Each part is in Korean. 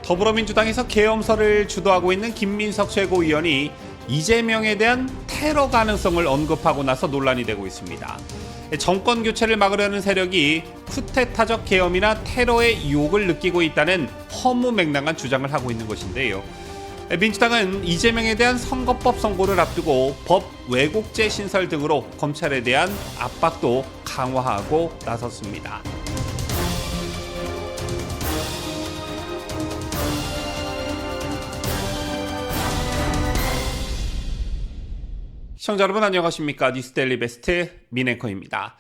더불어민주당에서 계엄설을 주도하고 있는 김민석 최고위원이 이재명에 대한 테러 가능성을 언급하고 나서 논란이 되고 있습니다. 정권 교체를 막으려는 세력이 쿠데타적 계엄이나 테러의 유혹을 느끼고 있다는 허무맹랑한 주장을 하고 있는 것인데요. 민주당은 이재명에 대한 선거법 선고를 앞두고 법 왜곡죄 신설 등으로 검찰에 대한 압박도 강화하고 나섰습니다. 시청자 여러분 안녕하십니까? 뉴스데일리 베스트 민앵커입니다.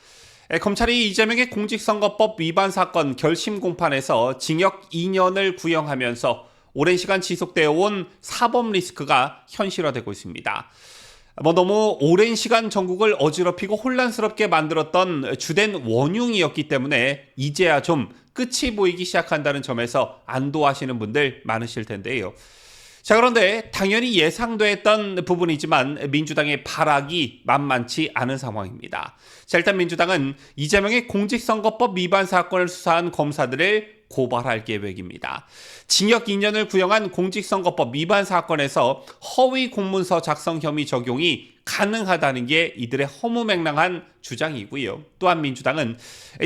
검찰이 이재명의 공직선거법 위반 사건 결심 공판에서 징역 2년을 구형하면서 오랜 시간 지속되어 온 사법 리스크가 현실화되고 있습니다. 너무 오랜 시간 전국을 어지럽히고 혼란스럽게 만들었던 주된 원흉이었기 때문에 이제야 좀 끝이 보이기 시작한다는 점에서 안도하시는 분들 많으실 텐데요. 자, 그런데 당연히 예상됐던 부분이지만 민주당의 발악이 만만치 않은 상황입니다. 자, 일단 민주당은 이재명의 공직선거법 위반 사건을 수사한 검사들을 고발할 계획입니다. 징역 2년을 구형한 공직선거법 위반 사건에서 허위 공문서 작성 혐의 적용이 가능하다는 게 이들의 허무맹랑한 주장이고요. 또한 민주당은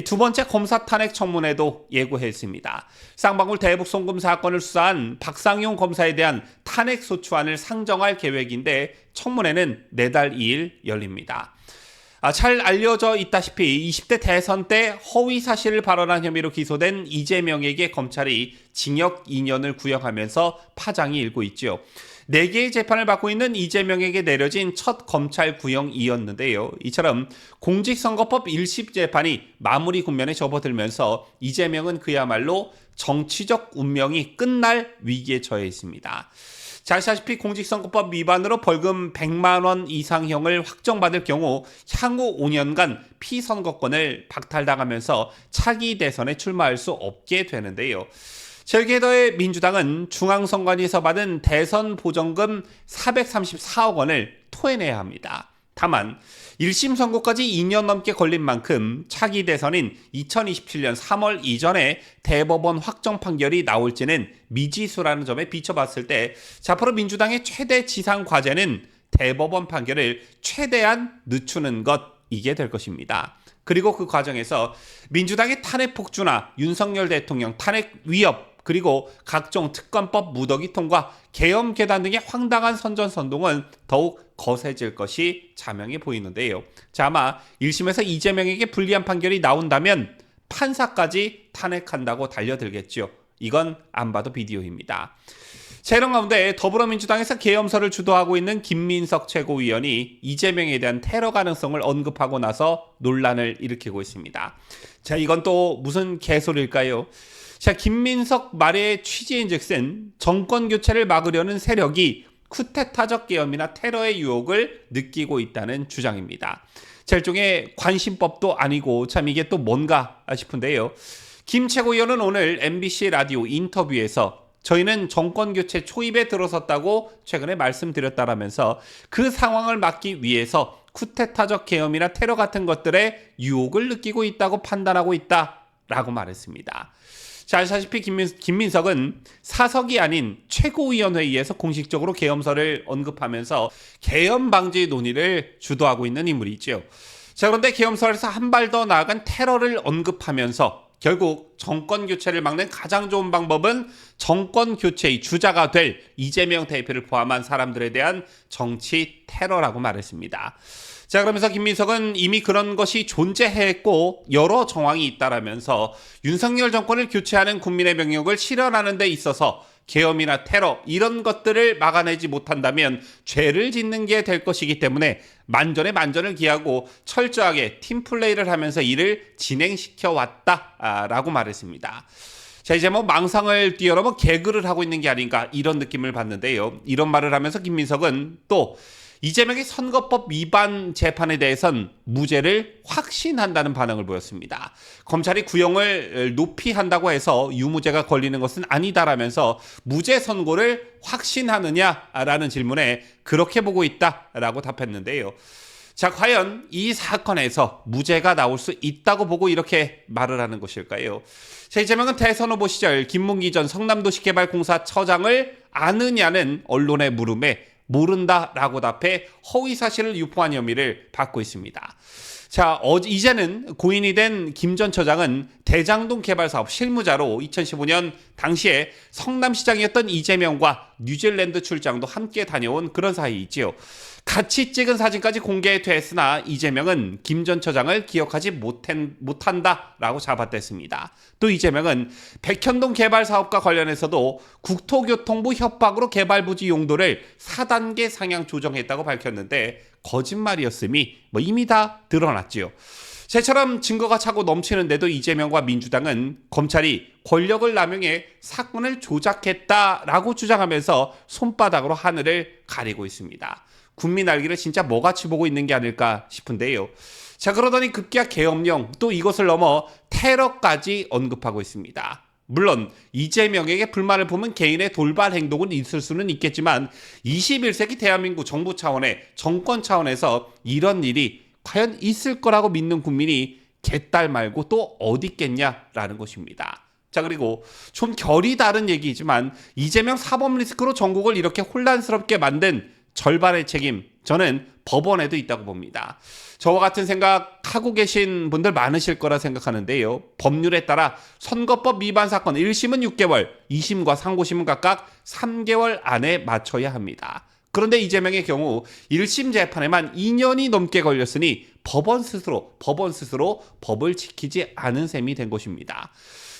두 번째 검사 탄핵 청문회도 예고했습니다. 쌍방울 대북 송금 사건을 수사한 박상용 검사에 대한 탄핵 소추안을 상정할 계획인데 청문회는 내달 2일 열립니다. 잘 알려져 있다시피 20대 대선 때 허위 사실을 발언한 혐의로 기소된 이재명에게 검찰이 징역 2년을 구형하면서 파장이 일고 있죠. 4개의 재판을 받고 있는 이재명에게 내려진 첫 검찰 구형이었는데요. 이처럼 공직선거법 1심 재판이 마무리 국면에 접어들면서 이재명은 그야말로 정치적 운명이 끝날 위기에 처해 있습니다. 잘 아시다시피 공직선거법 위반으로 벌금 100만 원 이상형을 확정받을 경우 향후 5년간 피선거권을 박탈당하면서 차기 대선에 출마할 수 없게 되는데요. 여기에 더해 민주당은 중앙선관위에서 받은 대선 보전금 434억 원을 토해내야 합니다. 다만 1심 선고까지 2년 넘게 걸린 만큼 차기 대선인 2027년 3월 이전에 대법원 확정 판결이 나올지는 미지수라는 점에 비춰봤을 때 앞으로 민주당의 최대 지상 과제는 대법원 판결을 최대한 늦추는 것, 이게 될 것입니다. 그리고 그 과정에서 민주당의 탄핵 폭주나 윤석열 대통령 탄핵 위협, 그리고 각종 특검법 무더기 통과, 계엄 계단 등의 황당한 선전선동은 더욱 거세질 것이 자명해 보이는데요. 자, 아마 1심에서 이재명에게 불리한 판결이 나온다면 판사까지 탄핵한다고 달려들겠죠. 이건 안 봐도 비디오입니다. 자, 이런 가운데 더불어민주당에서 계엄설을 주도하고 있는 김민석 최고위원이 이재명에 대한 테러 가능성을 언급하고 나서 논란을 일으키고 있습니다. 자, 이건 또 무슨 개소리일까요? 자, 김민석 말의 취지인즉슨 정권 교체를 막으려는 세력이 쿠데타적 계엄이나 테러의 유혹을 느끼고 있다는 주장입니다. 자, 일종의 관심법도 아니고 참 이게 또 뭔가 싶은데요. 김 최고위원은 오늘 MBC 라디오 인터뷰에서 저희는 정권 교체 초입에 들어섰다고 최근에 말씀드렸다라면서 그 상황을 막기 위해서 쿠데타적 계엄이나 테러 같은 것들의 유혹을 느끼고 있다고 판단하고 있다라고 말했습니다. 자, 아시다시피 김민석은 사석이 아닌 최고위원회의에서 공식적으로 계엄설을 언급하면서 계엄 방지 논의를 주도하고 있는 인물이죠. 자, 그런데 계엄설에서 한 발 더 나아간 테러를 언급하면서 결국 정권 교체를 막는 가장 좋은 방법은 정권 교체의 주자가 될 이재명 대표를 포함한 사람들에 대한 정치 테러라고 말했습니다. 자, 그러면서 김민석은 이미 그런 것이 존재했고 여러 정황이 있다라면서 윤석열 정권을 교체하는 국민의 명령을 실현하는 데 있어서 계엄이나 테러 이런 것들을 막아내지 못한다면 죄를 짓는 게 될 것이기 때문에 만전에 만전을 기하고 철저하게 팀플레이를 하면서 이를 진행시켜 왔다라고 말했습니다. 자, 이제 망상을 뛰어넘어 개그를 하고 있는 게 아닌가 이런 느낌을 받는데요. 이런 말을 하면서 김민석은 또 이재명의 선거법 위반 재판에 대해선 무죄를 확신한다는 반응을 보였습니다. 검찰이 구형을 높이 한다고 해서 유무죄가 걸리는 것은 아니다라면서 무죄 선고를 확신하느냐라는 질문에 그렇게 보고 있다라고 답했는데요. 자, 과연 이 사건에서 무죄가 나올 수 있다고 보고 이렇게 말을 하는 것일까요? 자, 이재명은 대선 후보 시절 김문기 전 성남도시개발공사 처장을 아느냐는 언론의 물음에 모른다라고 답해 허위사실을 유포한 혐의를 받고 있습니다. 자, 이제는 고인이 된 김 전 처장은 대장동 개발 사업 실무자로 2015년 당시에 성남시장이었던 이재명과 뉴질랜드 출장도 함께 다녀온 그런 사이이지요. 같이 찍은 사진까지 공개됐으나 이재명은 김 전 처장을 기억하지 못한다라고 잡아댔습니다. 또 이재명은 백현동 개발 사업과 관련해서도 국토교통부 협박으로 개발부지 용도를 4단계 상향 조정했다고 밝혔는데 거짓말이었음이 이미 다 드러났지요. 새처럼 증거가 차고 넘치는데도 이재명과 민주당은 검찰이 권력을 남용해 사건을 조작했다라고 주장하면서 손바닥으로 하늘을 가리고 있습니다. 국민 알기를 진짜 뭐같이 보고 있는 게 아닐까 싶은데요. 자, 그러더니 급기야 계엄령, 또 이것을 넘어 테러까지 언급하고 있습니다. 물론 이재명에게 불만을 품은 개인의 돌발 행동은 있을 수는 있겠지만 21세기 대한민국 정부 차원의 정권 차원에서 이런 일이 과연 있을 거라고 믿는 국민이 개딸 말고 또 어디 있겠냐라는 것입니다. 자, 그리고 좀 결이 다른 얘기지만 이재명 사법 리스크로 전국을 이렇게 혼란스럽게 만든 절반의 책임, 저는 법원에도 있다고 봅니다. 저와 같은 생각하고 계신 분들 많으실 거라 생각하는데요. 법률에 따라 선거법 위반 사건 1심은 6개월, 2심과 상고심은 각각 3개월 안에 마쳐야 합니다. 그런데 이재명의 경우 1심 재판에만 2년이 넘게 걸렸으니 법원 스스로 법을 지키지 않은 셈이 된 것입니다.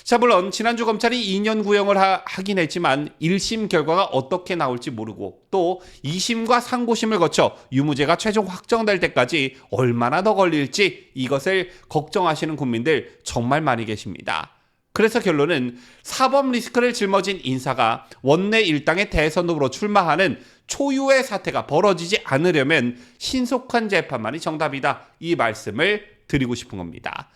자, 물론 지난주 검찰이 2년 구형을 하긴 했지만 1심 결과가 어떻게 나올지 모르고 또 2심과 상고심을 거쳐 유무죄가 최종 확정될 때까지 얼마나 더 걸릴지 이것을 걱정하시는 국민들 정말 많이 계십니다. 그래서 결론은 사법 리스크를 짊어진 인사가 원내 일당의 대선 후보로 출마하는 초유의 사태가 벌어지지 않으려면 신속한 재판만이 정답이다. 이 말씀을 드리고 싶은 겁니다.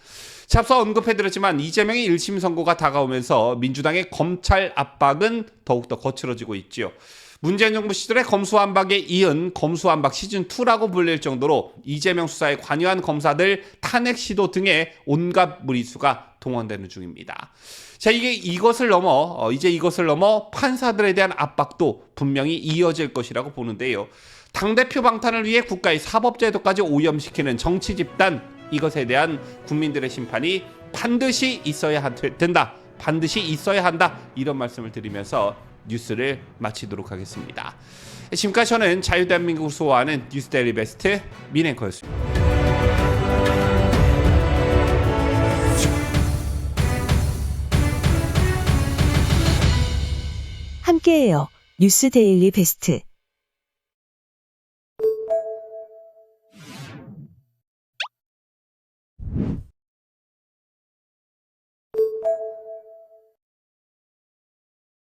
자, 앞서 언급해드렸지만 이재명의 1심 선고가 다가오면서 민주당의 검찰 압박은 더욱더 거칠어지고 있죠. 문재인 정부 시절의 검수완박에 이은 검수완박 시즌2라고 불릴 정도로 이재명 수사에 관여한 검사들 탄핵 시도 등의 온갖 무리수가 동원되는 중입니다. 자, 이것을 넘어 판사들에 대한 압박도 분명히 이어질 것이라고 보는데요. 당대표 방탄을 위해 국가의 사법제도까지 오염시키는 정치 집단, 이것에 대한 국민들의 심판이 반드시 있어야 된다. 반드시 있어야 한다. 이런 말씀을 드리면서 뉴스를 마치도록 하겠습니다. 지금까지 저는 자유대한민국을 수호하는 뉴스데일리 베스트 민앵커였습니다. 함께해요. 뉴스데일리 베스트.